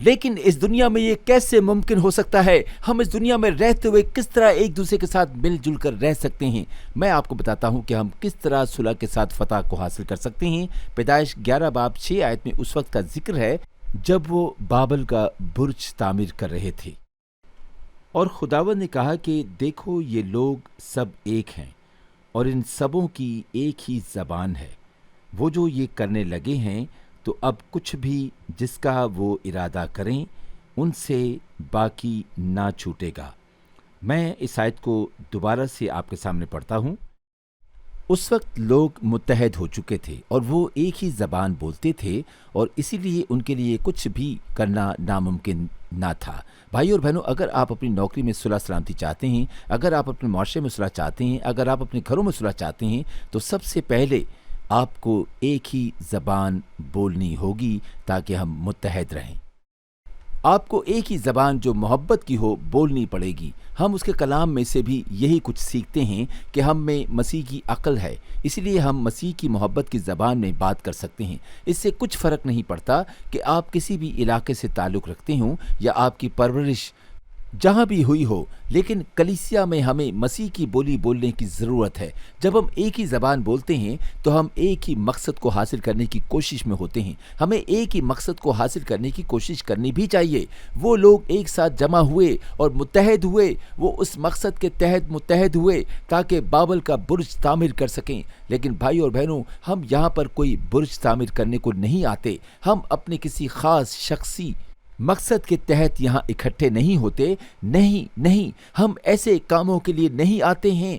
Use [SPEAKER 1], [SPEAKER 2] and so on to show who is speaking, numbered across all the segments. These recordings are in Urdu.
[SPEAKER 1] لیکن اس دنیا میں یہ کیسے ممکن ہو سکتا ہے؟ ہم اس دنیا میں رہتے ہوئے کس طرح ایک دوسرے کے ساتھ مل جل کر رہ سکتے ہیں؟ میں آپ کو بتاتا ہوں کہ ہم کس طرح صلح کے ساتھ فتح کو حاصل کر سکتے ہیں۔ پیدائش 11 باب 6 آیت میں اس وقت کا ذکر ہے جب وہ بابل کا برج تعمیر کر رہے تھے، اور خداوند نے کہا کہ دیکھو یہ لوگ سب ایک ہیں اور ان سبوں کی ایک ہی زبان ہے، وہ جو یہ کرنے لگے ہیں تو اب کچھ بھی جس کا وہ ارادہ کریں ان سے باقی نہ چھوٹے گا۔ میں اس آیت کو دوبارہ سے آپ کے سامنے پڑھتا ہوں۔ اس وقت لوگ متحد ہو چکے تھے اور وہ ایک ہی زبان بولتے تھے، اور اسی لیے ان کے لیے کچھ بھی کرنا ناممکن نہ تھا۔ بھائی اور بہنوں، اگر آپ اپنی نوکری میں صلح سلامتی چاہتے ہیں، اگر آپ اپنے معاشرے میں صلح چاہتے ہیں، اگر آپ اپنے گھروں میں صلح چاہتے ہیں، تو سب سے پہلے آپ کو ایک ہی زبان بولنی ہوگی تاکہ ہم متحد رہیں۔ آپ کو ایک ہی زبان جو محبت کی ہو بولنی پڑے گی۔ ہم اس کے کلام میں سے بھی یہی کچھ سیکھتے ہیں کہ ہم میں مسیح کی عقل ہے، اسی لیے ہم مسیح کی محبت کی زبان میں بات کر سکتے ہیں۔ اس سے کچھ فرق نہیں پڑتا کہ آپ کسی بھی علاقے سے تعلق رکھتے ہوں یا آپ کی پرورش جہاں بھی ہوئی ہو، لیکن کلیسیا میں ہمیں مسیح کی بولی بولنے کی ضرورت ہے۔ جب ہم ایک ہی زبان بولتے ہیں تو ہم ایک ہی مقصد کو حاصل کرنے کی کوشش میں ہوتے ہیں۔ ہمیں ایک ہی مقصد کو حاصل کرنے کی کوشش کرنی بھی چاہیے۔ وہ لوگ ایک ساتھ جمع ہوئے اور متحد ہوئے، وہ اس مقصد کے تحت متحد ہوئے تاکہ بابل کا برج تعمیر کر سکیں۔ لیکن بھائی اور بہنوں، ہم یہاں پر کوئی برج تعمیر کرنے کو نہیں آتے۔ ہم اپنے کسی خاص شخصی مقصد کے تحت یہاں اکٹھے نہیں ہوتے۔ نہیں، ہم ایسے کاموں کے لیے نہیں آتے ہیں،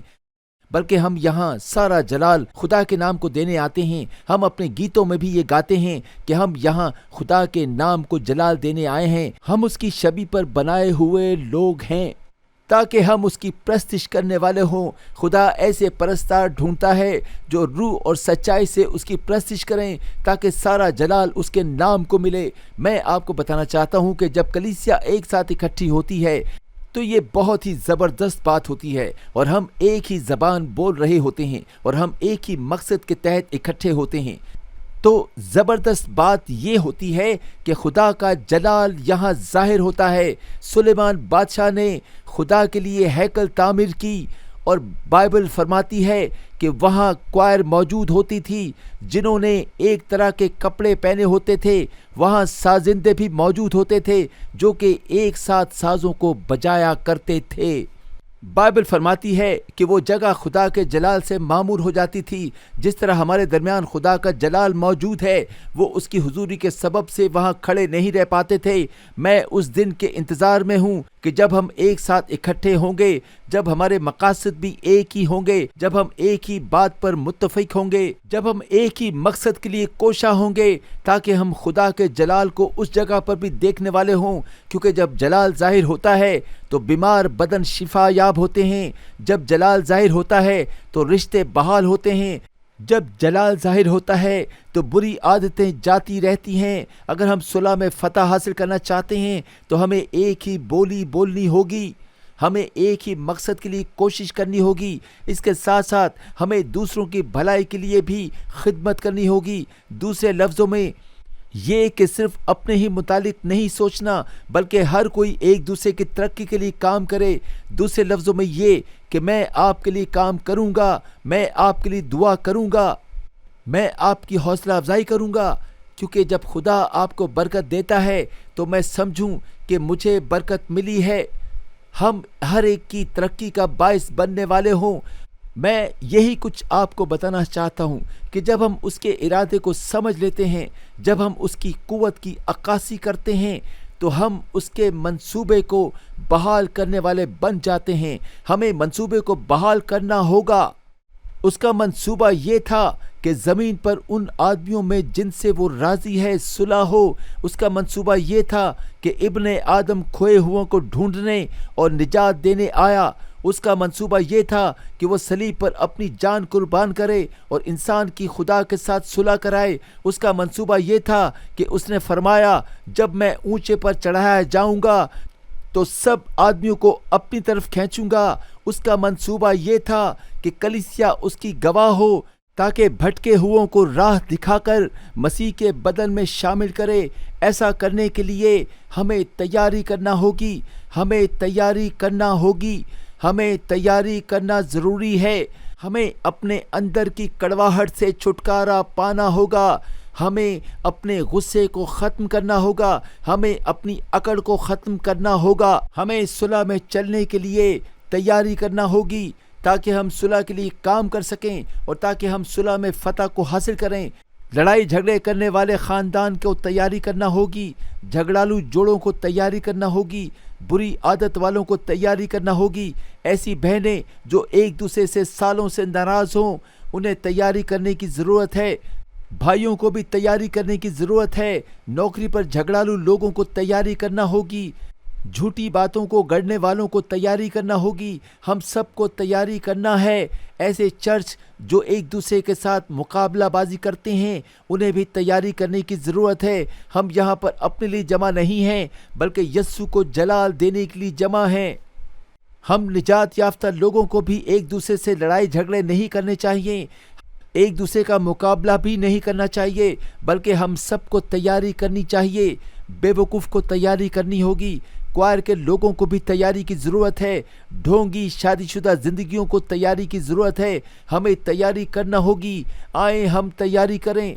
[SPEAKER 1] بلکہ ہم یہاں سارا جلال خدا کے نام کو دینے آتے ہیں۔ ہم اپنے گیتوں میں بھی یہ گاتے ہیں کہ ہم یہاں خدا کے نام کو جلال دینے آئے ہیں۔ ہم اس کی شبیہ پر بنائے ہوئے لوگ ہیں تاکہ ہم اس کی پرستش کرنے والے ہوں۔ خدا ایسے پرستار ڈھونڈتا ہے جو روح اور سچائی سے اس کی پرستش کریں تاکہ سارا جلال اس کے نام کو ملے۔ میں آپ کو بتانا چاہتا ہوں کہ جب کلیسیا ایک ساتھ اکٹھی ہوتی ہے تو یہ بہت ہی زبردست بات ہوتی ہے، اور ہم ایک ہی زبان بول رہے ہوتے ہیں اور ہم ایک ہی مقصد کے تحت اکٹھے ہوتے ہیں۔ تو زبردست بات یہ ہوتی ہے کہ خدا کا جلال یہاں ظاہر ہوتا ہے۔ سلیمان بادشاہ نے خدا کے لیے ہیکل تعمیر کی، اور بائبل فرماتی ہے کہ وہاں کوائر موجود ہوتی تھی جنہوں نے ایک طرح کے کپڑے پہنے ہوتے تھے۔ وہاں سازندے بھی موجود ہوتے تھے جو کہ ایک ساتھ سازوں کو بجایا کرتے تھے۔ بائبل فرماتی ہے کہ وہ جگہ خدا کے جلال سے معمور ہو جاتی تھی۔ جس طرح ہمارے درمیان خدا کا جلال موجود ہے، وہ اس کی حضوری کے سبب سے وہاں کھڑے نہیں رہ پاتے تھے۔ میں اس دن کے انتظار میں ہوں کہ جب ہم ایک ساتھ اکٹھے ہوں گے، جب ہمارے مقاصد بھی ایک ہی ہوں گے، جب ہم ایک ہی بات پر متفق ہوں گے، جب ہم ایک ہی مقصد کے لیے کوشاں ہوں گے تاکہ ہم خدا کے جلال کو اس جگہ پر بھی دیکھنے والے ہوں۔ کیونکہ جب جلال ظاہر ہوتا ہے تو بیمار بدن شفا یاب ہوتے ہیں، جب جلال ظاہر ہوتا ہے تو رشتے بحال ہوتے ہیں، جب جلال ظاہر ہوتا ہے تو بری عادتیں جاتی رہتی ہیں۔ اگر ہم صلح میں فتح حاصل کرنا چاہتے ہیں تو ہمیں ایک ہی بولی بولنی ہوگی، ہمیں ایک ہی مقصد کے لیے کوشش کرنی ہوگی۔ اس کے ساتھ ساتھ ہمیں دوسروں کی بھلائی کے لیے بھی خدمت کرنی ہوگی۔ دوسرے لفظوں میں یہ کہ صرف اپنے ہی متعلق نہیں سوچنا، بلکہ ہر کوئی ایک دوسرے کی ترقی کے لیے کام کرے۔ دوسرے لفظوں میں یہ کہ میں آپ کے لیے کام کروں گا، میں آپ کے لیے دعا کروں گا، میں آپ کی حوصلہ افزائی کروں گا، کیونکہ جب خدا آپ کو برکت دیتا ہے تو میں سمجھوں کہ مجھے برکت ملی ہے۔ ہم ہر ایک کی ترقی کا باعث بننے والے ہوں۔ میں یہی کچھ آپ کو بتانا چاہتا ہوں کہ جب ہم اس کے ارادے کو سمجھ لیتے ہیں، جب ہم اس کی قوت کی عکاسی کرتے ہیں، تو ہم اس کے منصوبے کو بحال کرنے والے بن جاتے ہیں۔ ہمیں منصوبے کو بحال کرنا ہوگا۔ اس کا منصوبہ یہ تھا کہ زمین پر ان آدمیوں میں جن سے وہ راضی ہے صلح ہو۔ اس کا منصوبہ یہ تھا کہ ابن آدم کھوئے ہوا کو ڈھونڈنے اور نجات دینے آیا۔ اس کا منصوبہ یہ تھا کہ وہ صلیب پر اپنی جان قربان کرے اور انسان کی خدا کے ساتھ صلح کرائے۔ اس کا منصوبہ یہ تھا کہ اس نے فرمایا، جب میں اونچے پر چڑھایا جاؤں گا تو سب آدمیوں کو اپنی طرف کھینچوں گا۔ اس کا منصوبہ یہ تھا کہ کلیسیا اس کی گواہ ہو۔ تاکہ بھٹکے ہوئوں کو راہ دکھاکر مسیح کے بدن میں شامل کرے۔ ایسا کرنے کے لیے ہمیں تیاری کرنا ہوگی، ہمیں تیاری کرنا ہوگی، ہمیں تیاری کرنا ضروری ہے۔ ہمیں اپنے اندر کی کڑواہٹ سے چھٹکارا پانا ہوگا، ہمیں اپنے غصے کو ختم کرنا ہوگا، ہمیں اپنی اکڑ کو ختم کرنا ہوگا، ہمیں صلح میں چلنے کے لیے تیاری کرنا ہوگی تاکہ ہم صلح کے لیے کام کر سکیں اور تاکہ ہم صلح میں فتح کو حاصل کریں۔ لڑائی جھگڑے کرنے والے خاندان کو تیاری کرنا ہوگی، جھگڑالو جوڑوں کو تیاری کرنا ہوگی، بری عادت والوں کو تیاری کرنا ہوگی، ایسی بہنیں جو ایک دوسرے سے سالوں سے ناراض ہوں انہیں تیاری کرنے کی ضرورت ہے، بھائیوں کو بھی تیاری کرنے کی ضرورت ہے، نوکری پر جھگڑالو لوگوں کو تیاری کرنا ہوگی، جھوٹی باتوں کو گڑھنے والوں کو تیاری کرنا ہوگی، ہم سب کو تیاری کرنا ہے۔ ایسے چرچ جو ایک دوسرے کے ساتھ مقابلہ بازی کرتے ہیں انہیں بھی تیاری کرنے کی ضرورت ہے۔ ہم یہاں پر اپنے لیے جمع نہیں ہیں بلکہ یسوع کو جلال دینے کے لیے جمع ہیں۔ ہم نجات یافتہ لوگوں کو بھی ایک دوسرے سے لڑائی جھگڑے نہیں کرنے چاہیے، ایک دوسرے کا مقابلہ بھی نہیں کرنا چاہیے، بلکہ ہم سب کو تیاری کرنی چاہیے۔ بے وقوف کو تیاری کرنی ہوگی، کوائر کے لوگوں کو بھی تیاری کی ضرورت ہے، ڈھونگی شادی شدہ زندگیوں کو تیاری کی ضرورت ہے، ہمیں تیاری کرنا ہوگی۔ آئیں ہم تیاری کریں،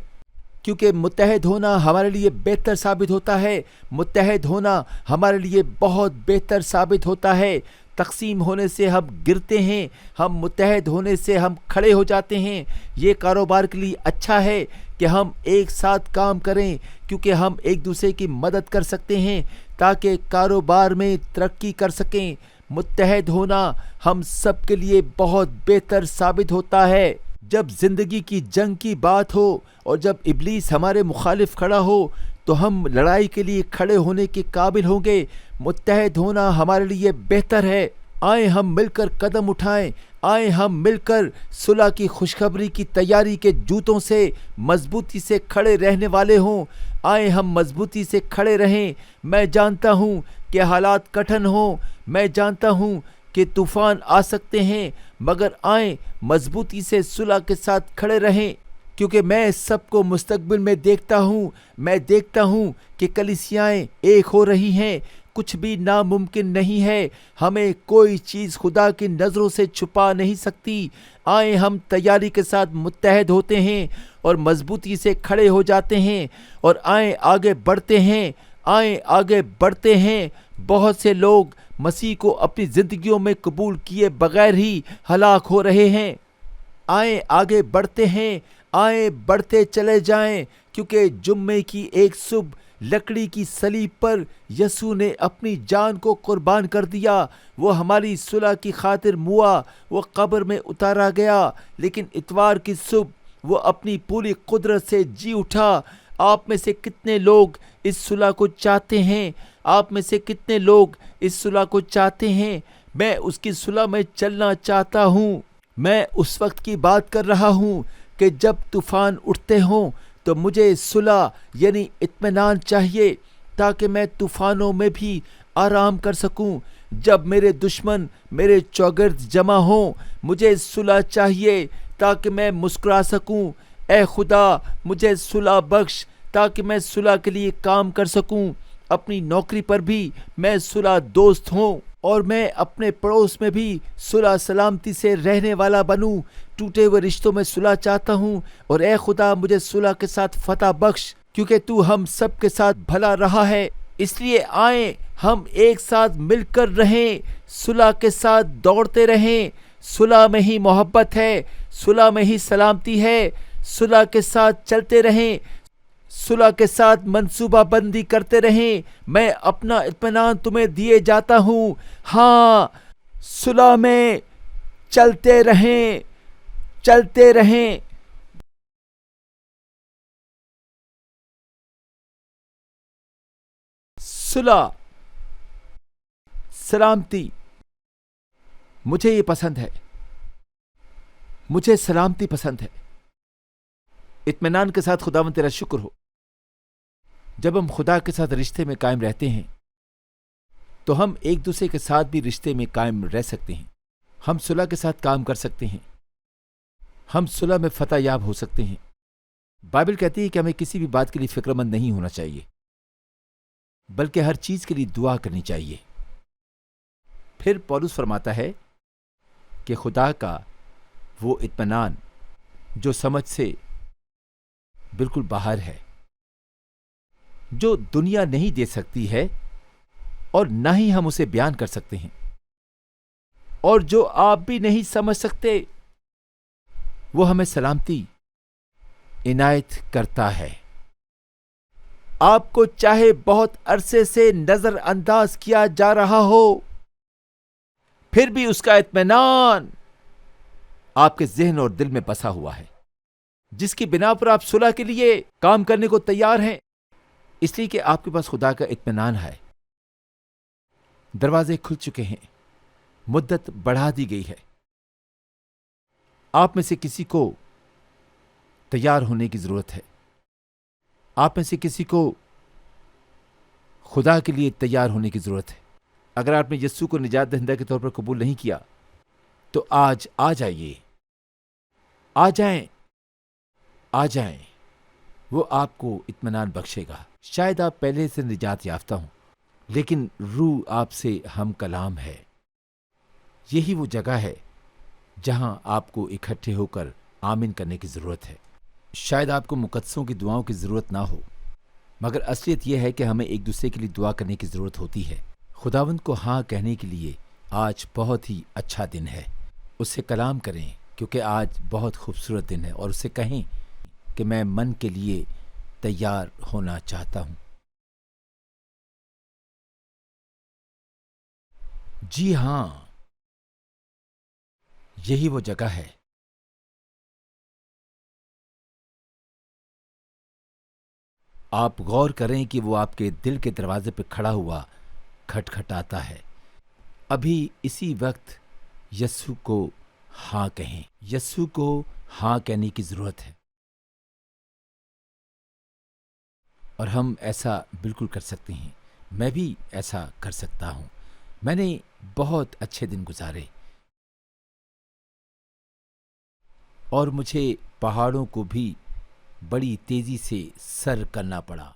[SPEAKER 1] کیونکہ متحد ہونا ہمارے لیے بہتر ثابت ہوتا ہے، متحد ہونا ہمارے لیے بہت بہتر ثابت ہوتا ہے۔ تقسیم ہونے سے ہم گرتے ہیں، ہم متحد ہونے سے ہم کھڑے ہو جاتے ہیں۔ یہ کاروبار کے لیے اچھا ہے کہ ہم ایک ساتھ کام کریں، کیونکہ ہم ایک دوسرے کی مدد کر سکتے ہیں تاکہ کاروبار میں ترقی کر سکیں۔ متحد ہونا ہم سب کے لیے بہت بہتر ثابت ہوتا ہے۔ جب زندگی کی جنگ کی بات ہو اور جب ابلیس ہمارے مخالف کھڑا ہو تو ہم لڑائی کے لیے کھڑے ہونے کے قابل ہوں گے۔ متحد ہونا ہمارے لیے بہتر ہے۔ آئیں ہم مل کر قدم اٹھائیں، آئیں ہم مل کر صلح کی خوشخبری کی تیاری کے جوتوں سے مضبوطی سے کھڑے رہنے والے ہوں۔ آئیں ہم مضبوطی سے کھڑے رہیں۔ میں جانتا ہوں کہ حالات کٹھن ہوں، میں جانتا ہوں کہ طوفان آ سکتے ہیں، مگر آئیں مضبوطی سے صلح کے ساتھ کھڑے رہیں، کیونکہ میں سب کو مستقبل میں دیکھتا ہوں۔ میں دیکھتا ہوں کہ کلیسیائیں ایک ہو رہی ہیں، کچھ بھی ناممکن نہیں ہے، ہمیں کوئی چیز خدا کی نظروں سے چھپا نہیں سکتی۔ آئیں ہم تیاری کے ساتھ متحد ہوتے ہیں اور مضبوطی سے کھڑے ہو جاتے ہیں اور آئیں آگے بڑھتے ہیں، آئیں آگے بڑھتے ہیں۔ بہت سے لوگ مسیح کو اپنی زندگیوں میں قبول کیے بغیر ہی ہلاک ہو رہے ہیں۔ آئیں آگے بڑھتے ہیں، آئیں بڑھتے چلے جائیں، کیونکہ جمعے کی ایک صبح لکڑی کی صلیب پر یسوع نے اپنی جان کو قربان کر دیا۔ وہ ہماری صلح کی خاطر موا، وہ قبر میں اتارا گیا، لیکن اتوار کی صبح وہ اپنی پوری قدرت سے جی اٹھا۔ آپ میں سے کتنے لوگ اس صلح کو چاہتے ہیں؟ آپ میں سے کتنے لوگ اس صلح کو چاہتے ہیں؟ میں اس کی صلح میں چلنا چاہتا ہوں۔ میں اس وقت کی بات کر رہا ہوں کہ جب طوفان اٹھتے ہوں تو مجھے صلح یعنی اطمینان چاہیے تاکہ میں طوفانوں میں بھی آرام کر سکوں۔ جب میرے دشمن میرے چوگرد جمع ہوں مجھے صلح چاہیے تاکہ میں مسکرا سکوں۔ اے خدا مجھے صلح بخش تاکہ میں صلح کے لیے کام کر سکوں۔ اپنی نوکری پر بھی میں صلح دوست ہوں اور میں اپنے پڑوس میں بھی صلح سلامتی سے رہنے والا بنوں۔ ٹوٹے ہوئے رشتوں میں صلح چاہتا ہوں، اور اے خدا مجھے صلح کے ساتھ فتح بخش، کیونکہ تو ہم سب کے ساتھ بھلا رہا ہے۔ اس لیے آئیں ہم ایک ساتھ مل کر رہیں، صلح کے ساتھ دوڑتے رہیں۔ صلح میں ہی محبت ہے، صلح میں ہی سلامتی ہے۔ صلح کے ساتھ چلتے رہیں، صلح کے ساتھ منصوبہ بندی کرتے رہیں۔ میں اپنا اطمینان تمہیں دیے جاتا ہوں۔ ہاں، صلح میں چلتے رہیں، چلتے رہیں۔ صلح، سلامتی، مجھے یہ پسند ہے، مجھے سلامتی پسند ہے۔ اطمینان کے ساتھ خداوند تیرا شکر ہو۔ جب ہم خدا کے ساتھ رشتے میں قائم رہتے ہیں تو ہم ایک دوسرے کے ساتھ بھی رشتے میں قائم رہ سکتے ہیں۔ ہم صلح کے ساتھ کام کر سکتے ہیں، ہم صلح میں فتح یاب ہو سکتے ہیں۔ بائبل کہتی ہے کہ ہمیں کسی بھی بات کے لیے فکر مند نہیں ہونا چاہیے، بلکہ ہر چیز کے لیے دعا کرنی چاہیے۔ پھر پولس فرماتا ہے کہ خدا کا وہ اطمینان جو سمجھ سے بالکل باہر ہے، جو دنیا نہیں دے سکتی ہے اور نہ ہی ہم اسے بیان کر سکتے ہیں، اور جو آپ بھی نہیں سمجھ سکتے، وہ ہمیں سلامتی عنایت کرتا ہے۔ آپ کو چاہے بہت عرصے سے نظر انداز کیا جا رہا ہو، پھر بھی اس کا اطمینان آپ کے ذہن اور دل میں بسا ہوا ہے، جس کی بنا پر آپ صلح کے لیے کام کرنے کو تیار ہیں، اس لیے کہ آپ کے پاس خدا کا اطمینان ہے۔ دروازے کھل چکے ہیں، مدت بڑھا دی گئی ہے۔ آپ میں سے کسی کو تیار ہونے کی ضرورت ہے۔ آپ میں سے کسی کو خدا کے لیے تیار ہونے کی ضرورت ہے۔ اگر آپ نے یسوع کو نجات دہندہ کے طور پر قبول نہیں کیا تو آج آ جائیے، آ جائیں، آ جائیں۔ وہ آپ کو اطمینان بخشے گا۔ شاید آپ پہلے سے نجات یافتہ ہوں، لیکن روح آپ سے ہم کلام ہے۔ یہی وہ جگہ ہے جہاں آپ کو اکٹھے ہو کر آمین کرنے کی ضرورت ہے۔ شاید آپ کو مقدسوں کی دعاؤں کی ضرورت نہ ہو، مگر اصلیت یہ ہے کہ ہمیں ایک دوسرے کے لیے دعا کرنے کی ضرورت ہوتی ہے۔ خداوند کو ہاں کہنے کے لیے آج بہت ہی اچھا دن ہے۔ اس سے کلام کریں، کیونکہ آج بہت خوبصورت دن ہے، اور اسے کہیں کہ میں من کے لیے تیار ہونا چاہتا ہوں۔ جی ہاں، یہی وہ جگہ ہے۔ آپ غور کریں کہ وہ آپ کے دل کے دروازے پہ کھڑا ہوا کھٹکھٹاتا ہے۔ ابھی اسی وقت یسوع کو ہاں کہیں۔ یسوع کو ہاں کہنے کی ضرورت ہے، اور ہم ایسا بالکل کر سکتے ہیں۔ میں بھی ایسا کر سکتا ہوں۔ میں نے بہت اچھے دن گزارے، اور مجھے پہاڑوں کو بھی بڑی تیزی سے سر کرنا پڑا۔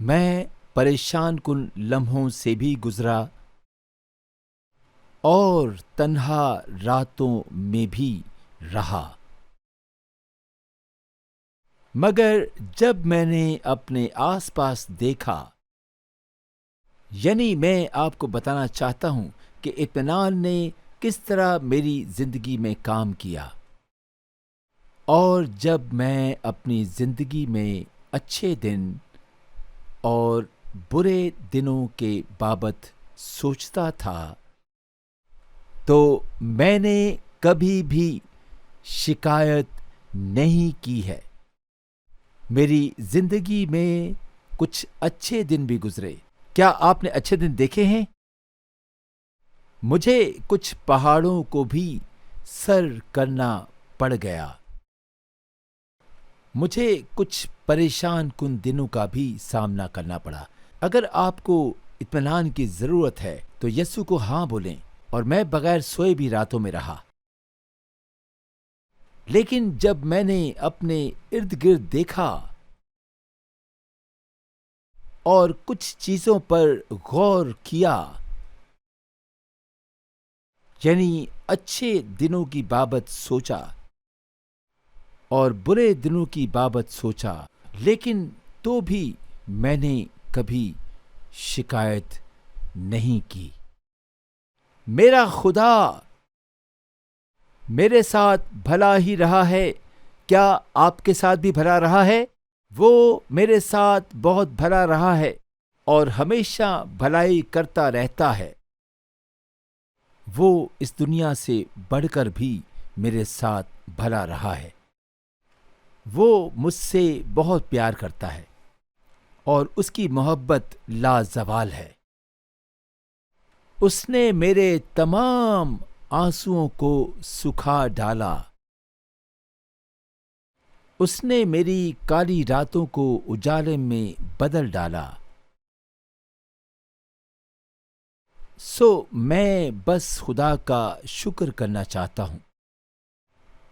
[SPEAKER 1] میں پریشان کن لمحوں سے بھی گزرا، اور تنہا راتوں میں بھی رہا، مگر جب میں نے اپنے آس پاس دیکھا، یعنی میں آپ کو بتانا چاہتا ہوں کہ اطمینان نے کس طرح میری زندگی میں کام کیا، اور جب میں اپنی زندگی میں اچھے دن اور برے دنوں کے بابت سوچتا تھا، تو میں نے کبھی بھی شکایت نہیں کی ہے۔ میری زندگی میں کچھ اچھے دن بھی گزرے۔ کیا آپ نے اچھے دن دیکھے ہیں؟ مجھے کچھ پہاڑوں کو بھی سر کرنا پڑ گیا۔ مجھے کچھ پریشان کن دنوں کا بھی سامنا کرنا پڑا۔ اگر آپ کو اطمینان کی ضرورت ہے تو یسوع کو ہاں بولیں۔ اور میں بغیر سوئے بھی راتوں میں رہا، لیکن جب میں نے اپنے ارد گرد دیکھا اور کچھ چیزوں پر غور کیا، یعنی اچھے دنوں کی بابت سوچا اور برے دنوں کی بابت سوچا، لیکن تو بھی میں نے کبھی شکایت نہیں کی۔ میرا خدا میرے ساتھ بھلا ہی رہا ہے۔ کیا آپ کے ساتھ بھی بھلا رہا ہے؟ وہ میرے ساتھ بہت بھلا رہا ہے اور ہمیشہ بھلائی کرتا رہتا ہے۔ وہ اس دنیا سے بڑھ کر بھی میرے ساتھ بھلا رہا ہے۔ وہ مجھ سے بہت پیار کرتا ہے، اور اس کی محبت لازوال ہے۔ اس نے میرے تمام آنسوؤں کو سکھا ڈالا۔ اس نے میری کالی راتوں کو اجالے میں بدل ڈالا۔ سو میں بس خدا کا شکر کرنا چاہتا ہوں۔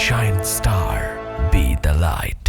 [SPEAKER 2] Shine Star, be the light.